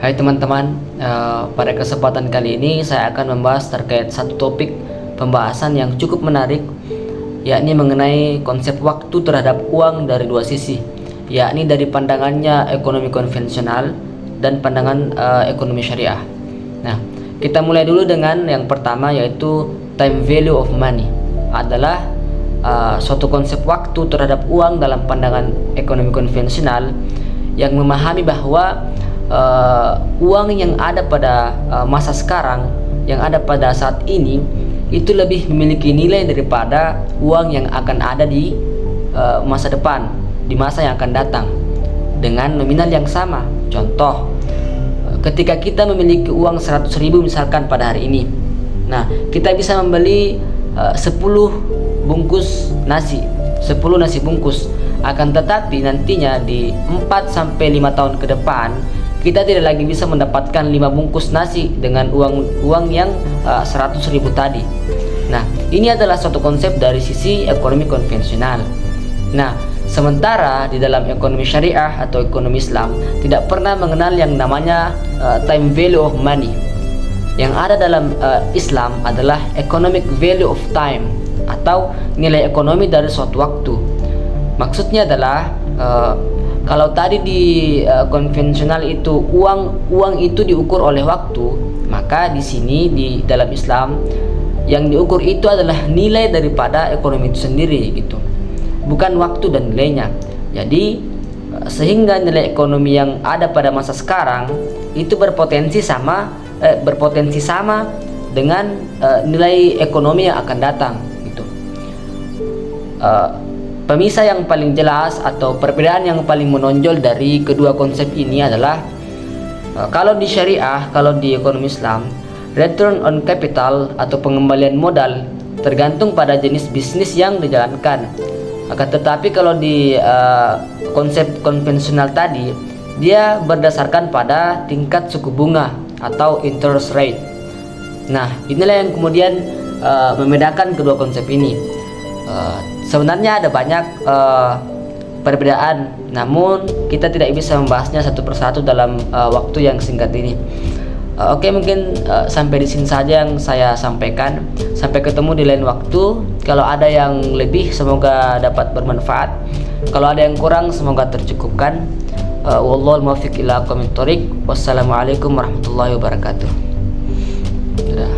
Hai teman-teman, pada kesempatan kali ini saya akan membahas terkait satu topik pembahasan yang cukup menarik, yakni mengenai konsep waktu terhadap uang dari dua sisi, yakni dari pandangannya ekonomi konvensional dan pandangan ekonomi syariah. Nah, kita mulai dulu dengan yang pertama, yaitu time value of money. Adalah suatu konsep waktu terhadap uang dalam pandangan ekonomi konvensional yang memahami bahwa uang yang ada pada masa sekarang, yang ada pada saat ini, itu lebih memiliki nilai daripada uang yang akan ada di masa depan, di masa yang akan datang, dengan nominal yang sama. Contoh, ketika kita memiliki uang 100.000 misalkan pada hari ini, nah kita bisa membeli 10 bungkus nasi, 10 nasi bungkus. Akan tetapi nantinya di 4-5 tahun ke depan, kita tidak lagi bisa mendapatkan 5 bungkus nasi dengan uang yang 100.000 tadi. Nah, ini adalah suatu konsep dari sisi ekonomi konvensional. Nah, sementara di dalam ekonomi syariah atau ekonomi Islam tidak pernah mengenal yang namanya time value of money. Yang ada dalam Islam adalah economic value of time, atau nilai ekonomi dari suatu waktu. Maksudnya adalah kalau tadi di konvensional itu uang itu diukur oleh waktu, maka di sini di dalam Islam yang diukur itu adalah nilai daripada ekonomi itu sendiri gitu, bukan waktu dan nilainya. Jadi sehingga nilai ekonomi yang ada pada masa sekarang itu berpotensi sama dengan nilai ekonomi yang akan datang gitu. Pemisah yang paling jelas atau perbedaan yang paling menonjol dari kedua konsep ini adalah kalau di syariah, kalau di ekonomi Islam, return on capital atau pengembalian modal tergantung pada jenis bisnis yang dijalankan. Akan tetapi kalau di konsep konvensional tadi, dia berdasarkan pada tingkat suku bunga atau interest rate. Nah, inilah yang kemudian membedakan kedua konsep ini. Sebenarnya ada banyak perbedaan, namun kita tidak bisa membahasnya satu persatu dalam waktu yang singkat ini. Oke, mungkin sampai di sini saja yang saya sampaikan. Sampai ketemu di lain waktu. Kalau ada yang lebih, semoga dapat bermanfaat. Kalau ada yang kurang, semoga tercukupkan. Wallahul muwaffiq ila aqwamit thoriq. Wassalamualaikum warahmatullahi wabarakatuh. Dadah.